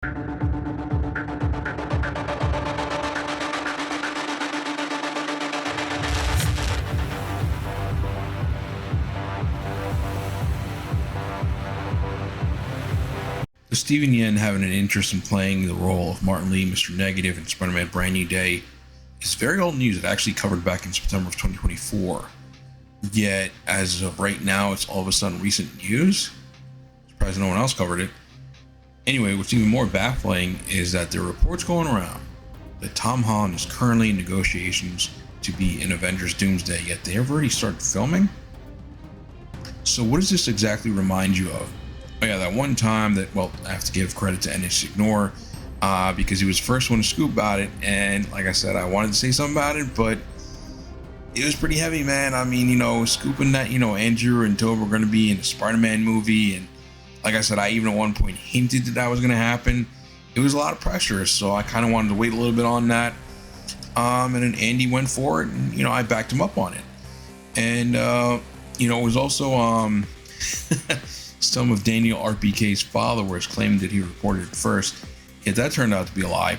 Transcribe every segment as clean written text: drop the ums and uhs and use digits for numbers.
Steven Yeun having an interest in playing the role of Martin Lee, Mr. Negative in Spider-Man Brand New Day is very old news. It actually covered back in September of 2024. Yet, as of right now, it's all of a sudden recent news. Surprised no one else covered it. Anyway, what's even more baffling is that there are reports going around that Tom Holland is currently in negotiations to be in Avengers Doomsday, yet they have already started filming. So what does this exactly remind you of? Oh yeah, that one time that, well, I have to give credit to NH because he was the first one to scoop about it, and like I said, I wanted to say something about it, but it was pretty heavy, man. I mean, scooping that, Andrew and Tobey were going to be in a Spider-Man movie, and like I said, I even at one point hinted that was going to happen. It was a lot of pressure, so I kind of wanted to wait a little bit on that, and then Andy went for it, and I backed him up on it, and it was also some of Daniel RPK's followers claimed that he reported it first, yet that turned out to be a lie.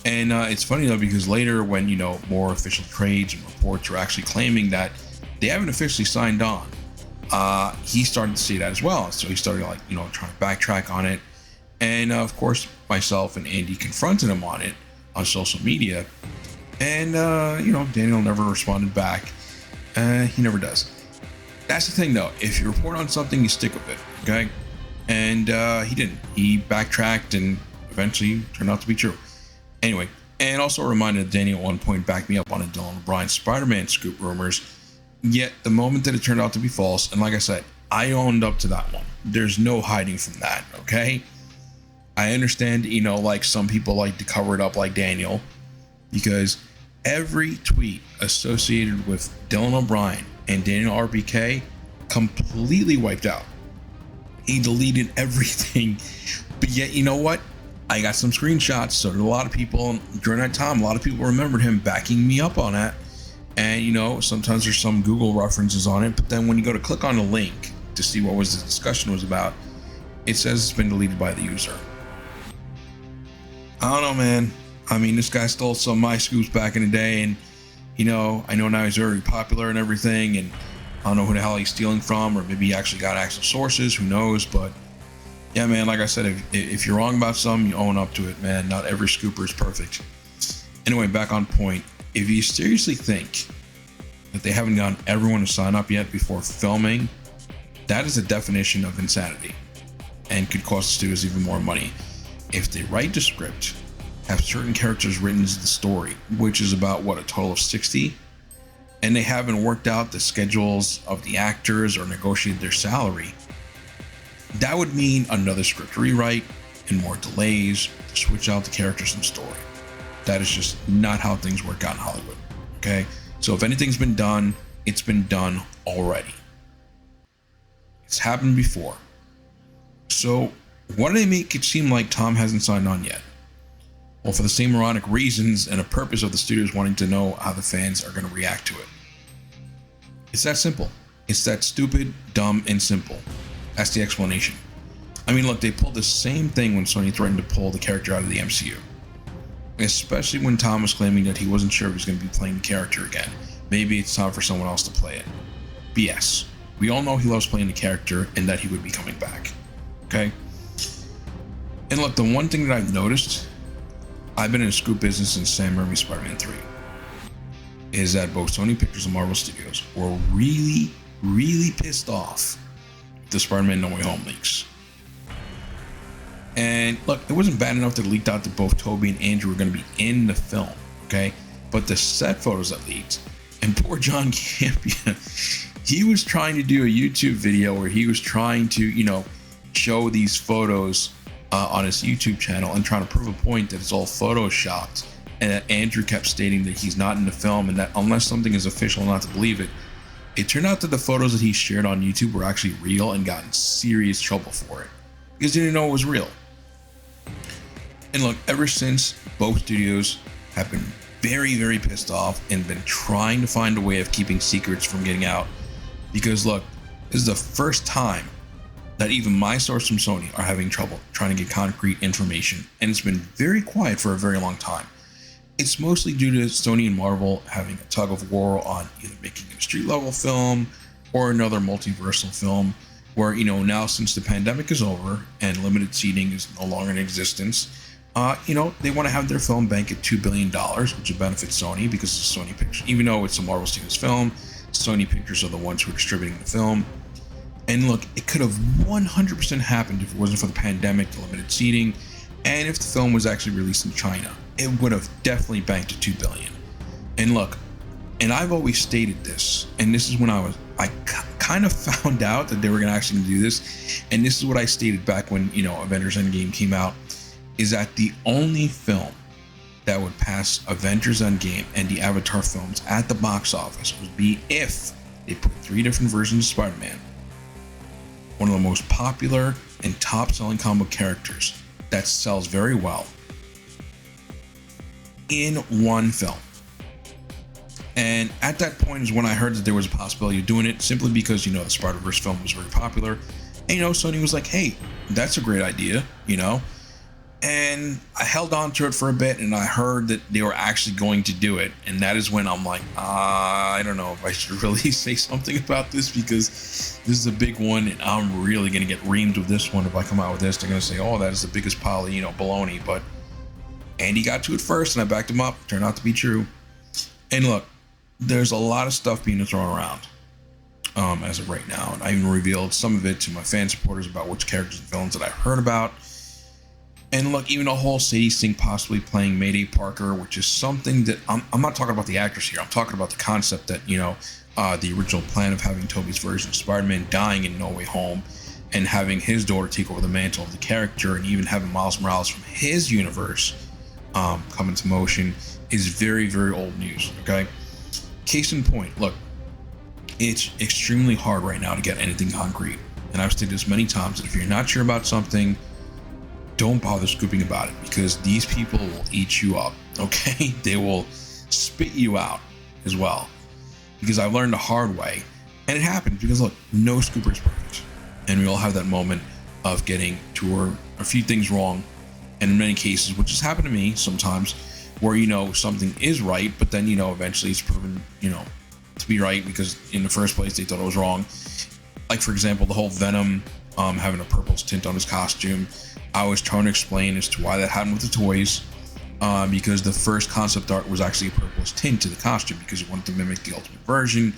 And it's funny though, because later when more official trades and reports are actually claiming that they haven't officially signed on, he started to see that as well. So he started trying to backtrack on it, and of course myself and Andy confronted him on it on social media, and Daniel never responded back. He never does. That's the thing though, if you report on something, you stick with it, okay? And he didn't. He backtracked and eventually turned out to be true. Anyway, and also a reminder that Daniel at one point backed me up on a Dylan O'Brien Spider-Man scoop rumors, yet the moment that it turned out to be false, and like I said, I owned up to that one. There's no hiding from that, okay? I understand, like some people like to cover it up like Daniel, because every tweet associated with Dylan O'Brien and Daniel RPK completely wiped out. He deleted everything, but yet, you know what? I got some screenshots, so did a lot of people during that time. A lot of people remembered him backing me up on that. And sometimes there's some Google references on it, but then when you go to click on the link to see what the discussion was about, it says it's been deleted by the user. I don't know, man. I mean, this guy stole some of my scoops back in the day, and I know now he's very popular and everything, and I don't know who the hell he's stealing from, or maybe he actually got actual sources, who knows. But yeah, man, like I said, if you're wrong about something, you own up to it, man. Not every scooper is perfect. Anyway, back on point. If you seriously think that they haven't gotten everyone to sign up yet before filming, that is a definition of insanity and could cost the studios even more money. If they write the script, have certain characters written into the story, which is about a total of 60, and they haven't worked out the schedules of the actors or negotiated their salary, that would mean another script rewrite and more delays to switch out the characters and story. That is just not how things work out in Hollywood, okay? So if anything's been done, it's been done already. It's happened before. So why do they make it seem like Tom hasn't signed on yet? Well, for the same moronic reasons and a purpose of the studios wanting to know how the fans are going to react to it. It's that simple. It's that stupid, dumb, and simple. That's the explanation. I mean, look, they pulled the same thing when Sony threatened to pull the character out of the MCU. Especially when Tom was claiming that he wasn't sure if he was going to be playing the character again. Maybe it's time for someone else to play it. BS. We all know he loves playing the character and that he would be coming back. Okay? And look, the one thing that I've noticed, I've been in the scoop business since Sam Raimi's Spider-Man 3, is that both Sony Pictures and Marvel Studios were really, really pissed off with the Spider-Man No Way Home leaks. And look, it wasn't bad enough that it leaked out that both Tobey and Andrew were going to be in the film, okay? But the set photos that leaked, and poor John Campia, he was trying to do a YouTube video where he was trying to, show these photos on his YouTube channel and trying to prove a point that it's all photoshopped, and that Andrew kept stating that he's not in the film and that unless something is official not to believe it. It turned out that the photos that he shared on YouTube were actually real and got in serious trouble for it because he didn't know it was real. And look, ever since, both studios have been very, very pissed off and been trying to find a way of keeping secrets from getting out. Because look, this is the first time that even my source from Sony are having trouble trying to get concrete information, and it's been very quiet for a very long time. It's mostly due to Sony and Marvel having a tug of war on either making a street level film or another multiversal film, where, now since the pandemic is over and limited seating is no longer in existence, they want to have their film bank at $2 billion, which would benefit Sony because it's Sony Pictures. Even though it's a Marvel Studios film, Sony Pictures are the ones who are distributing the film. And look, it could have 100% happened if it wasn't for the pandemic, the limited seating, and if the film was actually released in China. It would have definitely banked at $2 billion. And look, and I've always stated this, and this is when I kind of found out that they were going to actually do this, and this is what I stated back when, Avengers Endgame came out, is that the only film that would pass Avengers Endgame and the Avatar films at the box office would be if they put 3 different versions of Spider-Man, one of the most popular and top-selling comic book characters that sells very well, in one film. And at that point is when I heard that there was a possibility of doing it, simply because, the Spider-Verse film was very popular. And, Sony was like, hey, that's a great idea, And I held on to it for a bit, and I heard that they were actually going to do it. And that is when I'm like, I don't know if I should really say something about this, because this is a big one, and I'm really going to get reamed with this one. If I come out with this, they're going to say, oh, that is the biggest pile of, baloney. But Andy got to it first, and I backed him up. Turned out to be true. And look, there's a lot of stuff being thrown around as of right now. And I even revealed some of it to my fan supporters about which characters and villains that I heard about. And look, even a whole Sadie Sink possibly playing Mayday Parker, which is something that I'm not talking about the actors here. I'm talking about the concept that, the original plan of having Tobey's version of Spider-Man dying in No Way Home and having his daughter take over the mantle of the character, and even having Miles Morales from his universe come into motion, is very, very old news. Okay. Case in point, look, it's extremely hard right now to get anything concrete. And I've stated this many times, that if you're not sure about something, don't bother scooping about it, because these people will eat you up, okay? They will spit you out as well, because I've learned the hard way. And it happens because, look, no scooper is perfect. And we all have that moment of getting two or a few things wrong. And in many cases, which has happened to me sometimes, where, something is right, but then, eventually it's proven, to be right, because in the first place they thought it was wrong. Like, for example, the whole Venom having a purple tint on his costume. I was trying to explain as to why that happened with the toys, because the first concept art was actually a purplish tint to the costume, because it wanted to mimic the Ultimate version.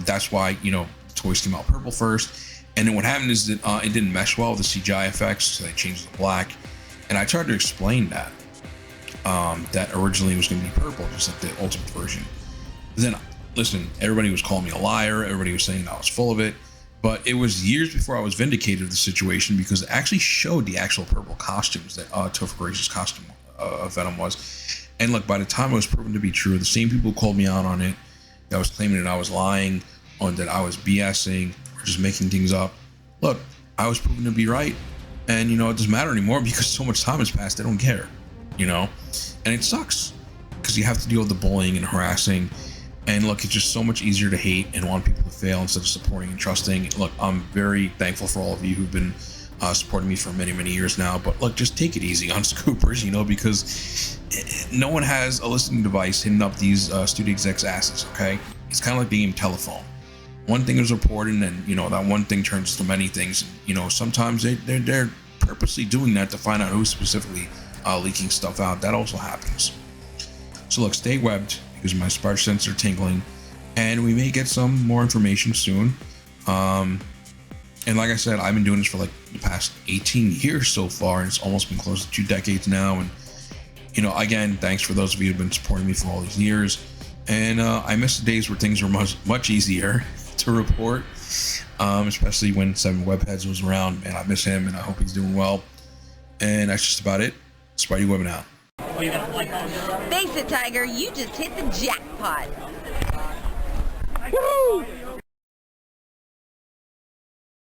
That's why, the toys came out purple first. And then what happened is that it didn't mesh well with the CGI effects, so they changed it to black. And I tried to explain that originally it was going to be purple, just like the Ultimate version. But then, listen, everybody was calling me a liar. Everybody was saying I was full of it. But it was years before I was vindicated of the situation, because it actually showed the actual purple costumes that Topher Grace's costume of Venom was. And look, by the time it was proven to be true, the same people who called me out on it, that was claiming that I was lying, or that I was BSing, or just making things up. Look, I was proven to be right. And, it doesn't matter anymore, because so much time has passed, they don't care, And it sucks, because you have to deal with the bullying and harassing. And look, it's just so much easier to hate and want people to fail instead of supporting and trusting. Look, I'm very thankful for all of you who've been supporting me for many, many years now. But look, just take it easy on scoopers, because no one has a listening device hitting up these studio execs' asses, okay? It's kind of like the game Telephone. One thing is reported, and that one thing turns to many things. Sometimes they're purposely doing that to find out who's specifically leaking stuff out. That also happens. So look, stay webbed, because my spark sensor tingling, and we may get some more information soon. And like I said, I've been doing this for like the past 18 years so far, and it's almost been close to 2 decades now. And again, thanks for those of you who've been supporting me for all these years. And I miss the days where things were much easier to report, especially when Seven Webheads was around. Man, I miss him, and I hope he's doing well. And that's just about it. Spidey Webbing out. Face it, Tiger, you just hit the jackpot. Woo!